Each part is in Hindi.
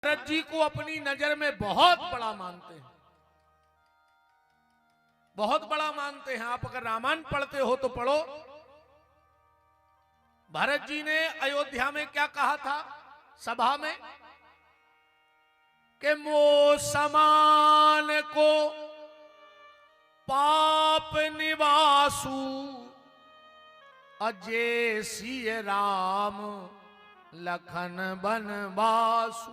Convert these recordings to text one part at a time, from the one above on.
भरत जी को अपनी नजर में बहुत बड़ा मानते हैं, बहुत बड़ा मानते हैं। आप अगर रामायण पढ़ते हो तो पढ़ो, भरत जी ने अयोध्या में क्या कहा था सभा में कि मो समान को पाप निवासु अजय सिय राम लखन बनवासु।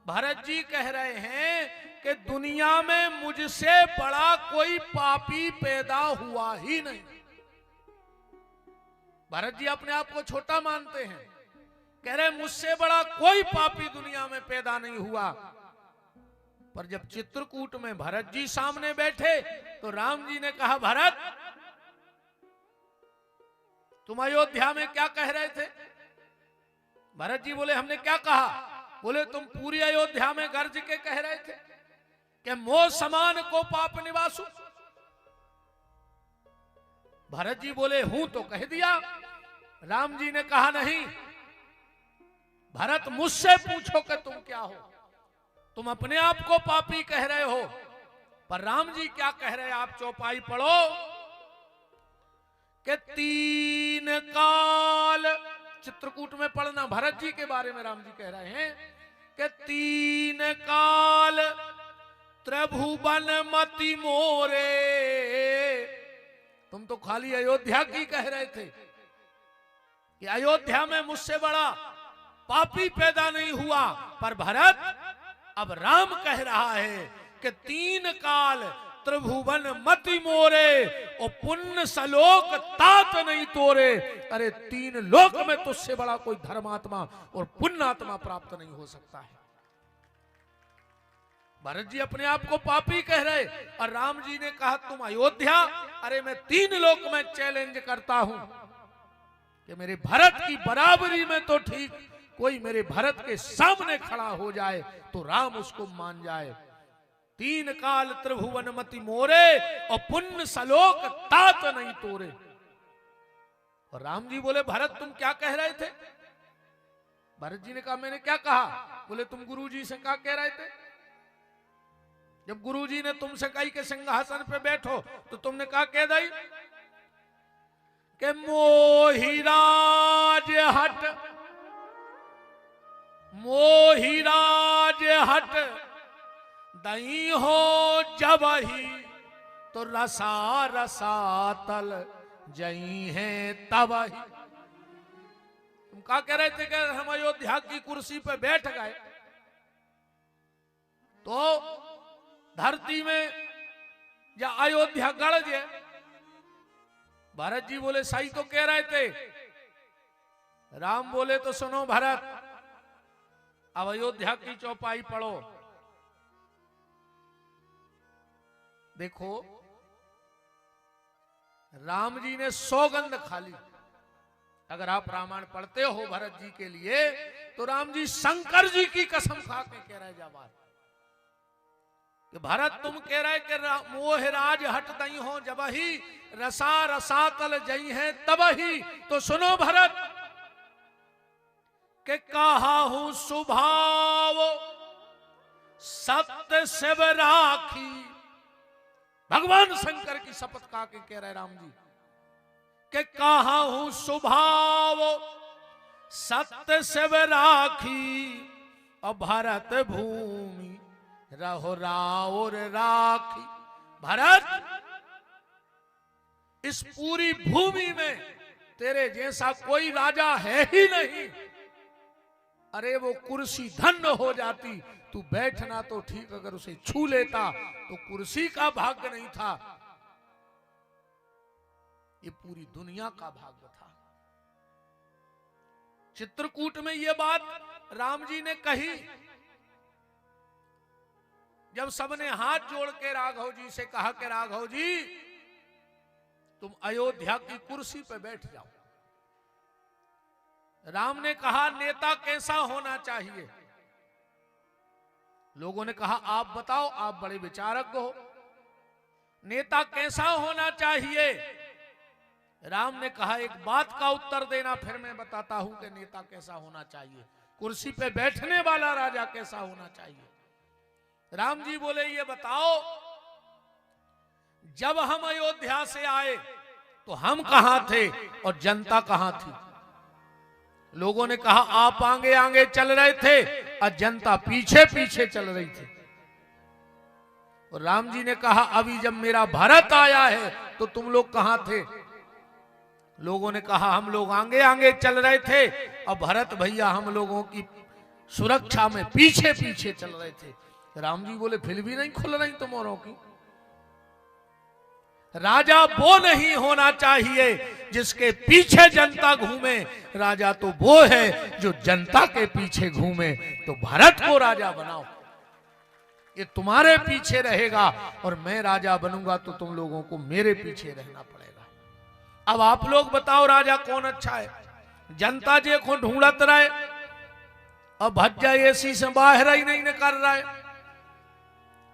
भरत जी कह रहे हैं कि दुनिया में मुझसे बड़ा कोई पापी पैदा हुआ ही नहीं। भरत जी अपने आप को छोटा मानते हैं, कह रहे मुझसे बड़ा कोई पापी दुनिया में पैदा नहीं हुआ। पर जब चित्रकूट में भरत जी सामने बैठे तो राम जी ने कहा, भरत तुम अयोध्या में क्या कह रहे थे? भरत जी बोले, हमने क्या कहा? बोले, तुम पूरी अयोध्या में गर्ज के कह रहे थे कि मोह समान को पाप निवासु। भरत जी बोले, हूं तो कह दिया। राम जी ने कहा, नहीं, भरत मुझसे पूछो कि तुम क्या हो। तुम अपने आप को पापी कह रहे हो, पर राम जी क्या कह रहे हैं? आप चौपाई पढ़ो कि तीन काल, चित्रकूट में पढ़ना, भरत जी के बारे में राम जी कह रहे हैं कि तीन काल त्रिभुवन मति मोरे। तुम तो खाली अयोध्या की कह रहे थे कि अयोध्या में मुझसे बड़ा पापी पैदा नहीं हुआ, पर भरत अब राम कह रहा है कि तीन काल त्रिभुवन मति मोरे और पुण्य सलोक तात नहीं तोरे। अरे तीन लोक में तुझसे बड़ा कोई धर्मात्मा और पुण्यात्मा प्राप्त नहीं हो सकता है। भरत जी अपने आप को पापी कह रहे और राम जी ने कहा तुम अयोध्या, अरे मैं तीन लोक में चैलेंज करता हूं कि मेरे भरत की बराबरी में तो ठीक, कोई मेरे भरत के सामने खड़ा हो जाए तो राम उसको मान जाए। तीन काल त्रिभुवन मति मोरे और पुण्य सलोक तात नहीं तोरे। और राम जी बोले, भरत तुम क्या कह रहे थे? भरत जी ने कहा, मैंने क्या कहा? बोले, तुम गुरुजी से क्या कह रहे थे? जब गुरुजी ने तुमसे कही कि सिंहासन पे बैठो तो तुमने कहा कह दी कि मोहिराज हट, मोहिराज हट दई हो जब ही तो रसा रसा तल जई है तब ही। तुम क्या कह रहे थे कि हम अयोध्या की कुर्सी पे बैठ गए तो धरती में या अयोध्या गड़ जाए। भरत जी बोले, सही तो कह रहे थे। राम बोले, तो सुनो भरत, अब अयोध्या की चौपाई पढ़ो। देखो राम जी ने सौगंध खाली, अगर आप रामायण पढ़ते हो भरत जी के लिए तो राम जी शंकर जी की कसम खा के कह रहे जवाब कि भरत तुम कह रहे कि मोह राज हट दई हो जब ही रसा रसातल जई है तब ही। तो सुनो भरत के कहा हूं सुभाव सत्य शिव राखी। भगवान शंकर की शपथ खा के कह रहे राम जी के कहा हूं सुभाव सत्य शिव राखी और भरत भूमि रहो राउर राखी। भरत इस पूरी भूमि में तेरे जैसा कोई राजा है ही नहीं। अरे वो कुर्सी धन्य हो जाती, तू बैठना तो ठीक, अगर उसे छू लेता तो कुर्सी का भाग्य नहीं था, ये पूरी दुनिया का भाग्य था। चित्रकूट में ये बात राम जी ने कही जब सबने हाथ जोड़ के राघव जी से कहा कि राघव जी तुम अयोध्या की कुर्सी पे बैठ जाओ। राम ने कहा नेता कैसा होना चाहिए? लोगों ने कहा आप बताओ, आप बड़े विचारक हो, नेता कैसा होना चाहिए? राम ने कहा एक बात का उत्तर देना, फिर मैं बताता हूं कि नेता कैसा होना चाहिए। कुर्सी पे बैठने वाला राजा कैसा होना चाहिए। राम जी बोले ये बताओ, जब हम अयोध्या से आए तो हम कहां थे और जनता कहां थी? लोगों ने कहा आप आगे आगे चल रहे थे और जनता पीछे पीछे चल रही थी। और राम जी ने कहा अभी जब मेरा भरत आया है तो तुम लोग कहां थे? लोगों ने कहा हम लोग आगे आगे चल रहे थे और भरत भैया हम लोगों की सुरक्षा में पीछे पीछे चल रहे थे। राम जी बोले फिर भी नहीं खुल रही तुम्हारों की। राजा वो नहीं होना चाहिए जिसके पीछे जनता घूमे, राजा तो वो है जो जनता के पीछे घूमे। तो भरत को राजा बनाओ, ये तुम्हारे पीछे रहेगा और मैं राजा बनूंगा तो तुम लोगों को मेरे पीछे रहना पड़ेगा। अब आप लोग बताओ राजा कौन अच्छा है? जनता जे को ढूंढत रहे और भज्जा एसी से बाहर ही नहीं निकल रहा है,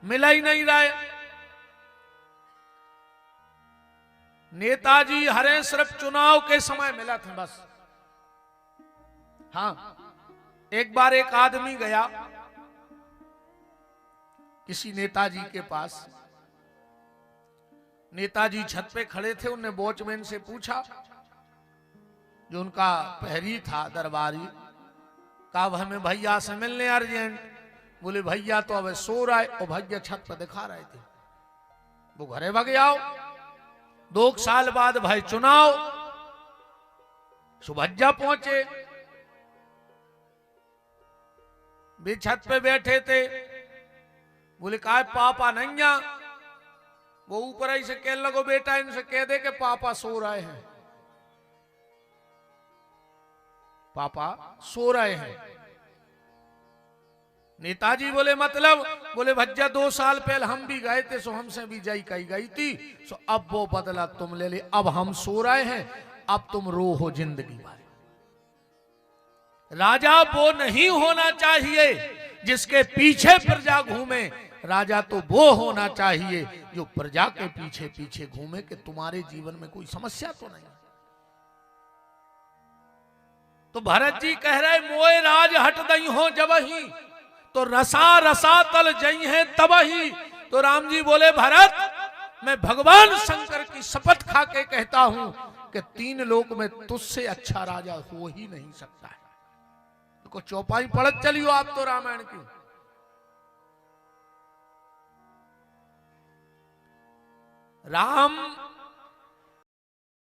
मिला ही नहीं रहा है। नेताजी हरे सिर्फ चुनाव के समय मिला था बस। हाँ, एक बार एक आदमी गया किसी नेताजी के पास। नेताजी छत पे खड़े थे, उनने वॉचमैन से पूछा, जो उनका प्रहरी था दरबारी, कहा हमें भैया से मिलने अर्जेंट। बोले भैया तो अब सो रहा है, और भैया छत पर दिखा रहे थे। वो घरे भाग आओ। 2 साल बाद भाई चुनाव, सुभज्जा पहुंचे, भी छत पे बैठे थे। बोले कहा पापा नहीं आ? वो ऊपर ही से कहने लगो बेटा इनसे कह दे कि पापा सो रहे हैं, पापा सो रहे हैं। नेताजी बोले मतलब? बोले भज्जा 2 साल पहले हम भी गए थे, सो हमसे भी जाई कही गई थी, सो अब वो बदला तुम ले ले, अब हम सो रहे हैं, अब तुम रो हो जिंदगी भर। राजा वो नहीं होना चाहिए जिसके पीछे प्रजा घूमे, राजा तो वो होना चाहिए जो प्रजा के पीछे पीछे घूमे कि तुम्हारे जीवन में कोई समस्या तो नहीं। तो भरत जी कह रहे मोए राज हट दई हो जब ही, तो रसा रसा तल जई है तब ही। तो राम जी बोले भरत, मैं भगवान शंकर की शपथ खा के कहता हूं कि 3 लोक में तुझसे अच्छा राजा हो ही नहीं सकता है। तो चौपाई पढ़त चलियो आप तो रामायण की। राम